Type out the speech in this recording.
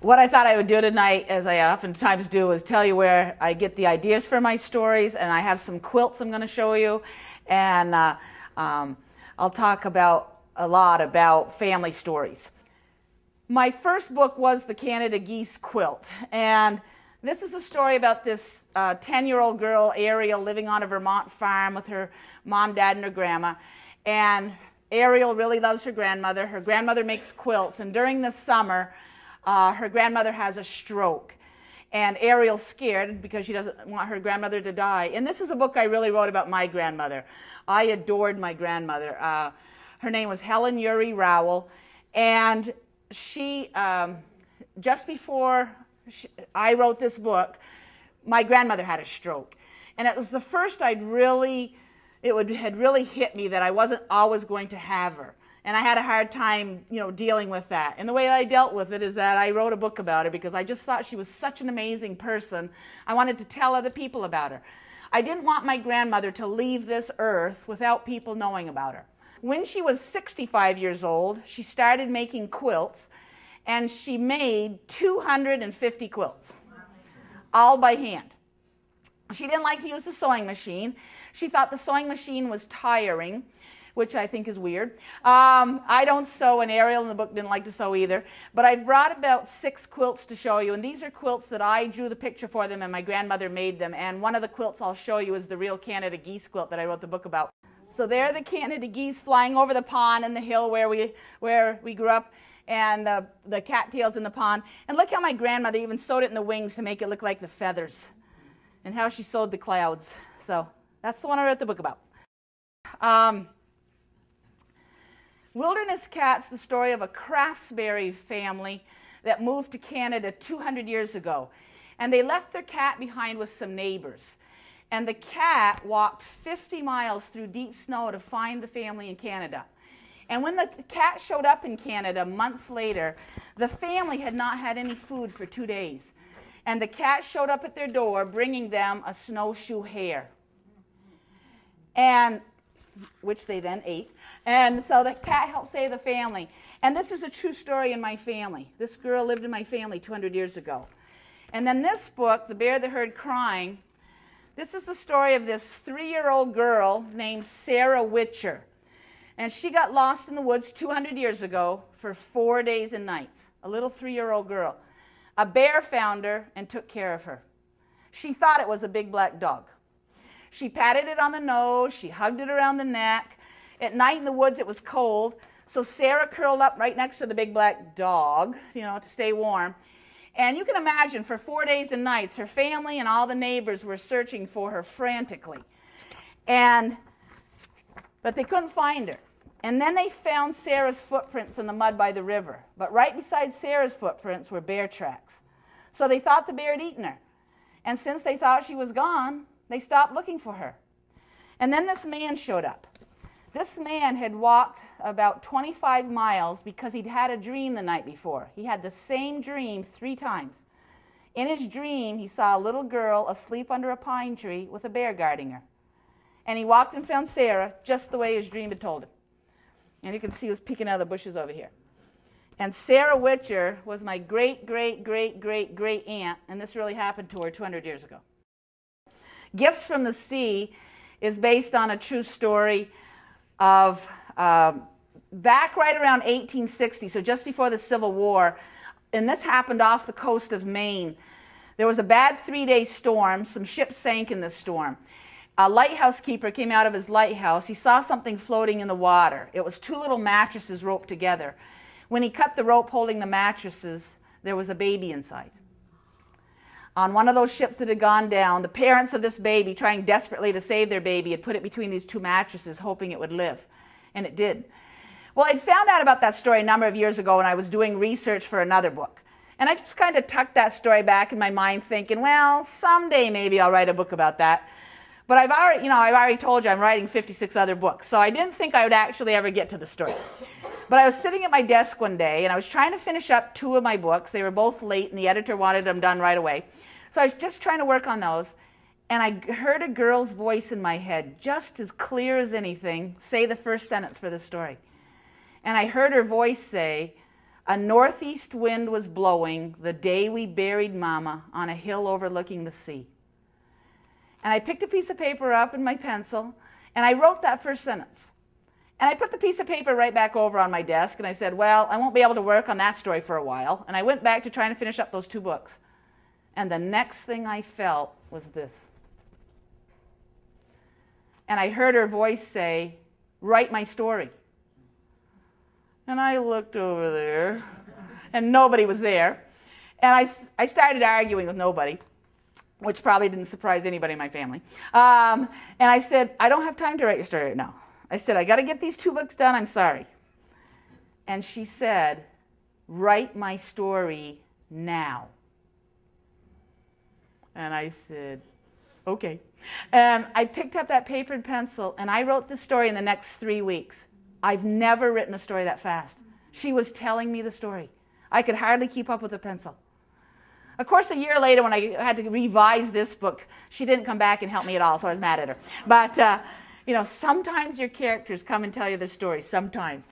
what I thought I would do tonight, as I oftentimes do, is tell you where I get the ideas for my stories, and I have some quilts I'm going to show you, and I'll talk a lot about family stories. My first book was the Canada Geese Quilt, and this is a story about this 10-year-old girl, Ariel, living on a Vermont farm with her mom, dad, and her grandma. And Ariel really loves her grandmother. Her grandmother makes quilts, and during the summer, her grandmother has a stroke. And Ariel's scared because she doesn't want her grandmother to die. And this is a book I really wrote about my grandmother. I adored my grandmother. Her name was Helen Uri Rowell, and she, just before I wrote this book, my grandmother had a stroke. And it was the first had really hit me that I wasn't always going to have her. And I had a hard time, dealing with that. And the way I dealt with it is that I wrote a book about her because I just thought she was such an amazing person. I wanted to tell other people about her. I didn't want my grandmother to leave this earth without people knowing about her. When she was 65 years old, she started making quilts, and she made 250 quilts, all by hand. She didn't like to use the sewing machine. She thought the sewing machine was tiring, which I think is weird. I don't sew, and Ariel in the book didn't like to sew either. But I've brought about 6 quilts to show you, and these are quilts that I drew the picture for them, and my grandmother made them. And one of the quilts I'll show you is the real Canada Geese quilt that I wrote the book about. So there are the Canada geese flying over the pond and the hill where we grew up, and the cattails in the pond. And look how my grandmother even sewed it in the wings to make it look like the feathers, and how she sewed the clouds. So that's the one I wrote the book about. Wilderness Cat's the story of a Craftsbury family that moved to Canada 200 years ago. And they left their cat behind with some neighbors. And the cat walked 50 miles through deep snow to find the family in Canada. And when the cat showed up in Canada months later, the family had not had any food for 2 days. And the cat showed up at their door bringing them a snowshoe hare, which they then ate. And so the cat helped save the family. And this is a true story in my family. This girl lived in my family 200 years ago. And then this book, The Bear That Heard Crying, this is the story of this 3-year-old girl named Sarah Witcher. And she got lost in the woods 200 years ago for 4 days and nights. A little 3-year-old girl. A bear found her and took care of her. She thought it was a big black dog. She patted it on the nose. She hugged it around the neck. At night in the woods it was cold, so Sarah curled up right next to the big black dog, to stay warm. And you can imagine, for 4 days and nights, her family and all the neighbors were searching for her frantically. But they couldn't find her. And then they found Sarah's footprints in the mud by the river. But right beside Sarah's footprints were bear tracks. So they thought the bear had eaten her. And since they thought she was gone, they stopped looking for her. And then this man showed up. This man had walked about 25 miles because he'd had a dream the night before. He had the same dream 3 times. In his dream, he saw a little girl asleep under a pine tree with a bear guarding her. And he walked and found Sarah just the way his dream had told him. And you can see he was peeking out of the bushes over here. And Sarah Witcher was my great-great-great-great-great-aunt, and this really happened to her 200 years ago. Gifts from the Sea is based on a true story of back right around 1860, so just before the Civil War, and this happened off the coast of Maine. There was a bad 3-day storm. Some ships sank in this storm. A lighthouse keeper came out of his lighthouse. He saw something floating in the water. It was 2 little mattresses roped together. When he cut the rope holding the mattresses, there was a baby inside. On one of those ships that had gone down, the parents of this baby, trying desperately to save their baby, had put it between these 2 mattresses, hoping it would live. And it did. Well, I'd found out about that story a number of years ago when I was doing research for another book. And I just kind of tucked that story back in my mind thinking, well, someday maybe I'll write a book about that. But I've already told you I'm writing 56 other books, so I didn't think I would actually ever get to the story. But I was sitting at my desk one day, and I was trying to finish up 2 of my books. They were both late, and the editor wanted them done right away. So I was just trying to work on those, and I heard a girl's voice in my head, just as clear as anything, say the first sentence for the story. And I heard her voice say, A northeast wind was blowing the day we buried Mama on a hill overlooking the sea. And I picked a piece of paper up and my pencil, and I wrote that first sentence. And I put the piece of paper right back over on my desk, and I said, well, I won't be able to work on that story for a while. And I went back to trying to finish up those 2 books. And the next thing I felt was this. And I heard her voice say, write my story. And I looked over there, and nobody was there. And I started arguing with nobody, which probably didn't surprise anybody in my family. And I said, I don't have time to write your story right now. I said, I got to get these 2 books done. I'm sorry. And she said, write my story now. And I said, okay. And I picked up that paper and pencil, and I wrote the story in the next 3 weeks. I've never written a story that fast. She was telling me the story. I could hardly keep up with the pencil. Of course, a year later, when I had to revise this book, she didn't come back and help me at all, so I was mad at her. But, you know, sometimes your characters come and tell you the story, sometimes.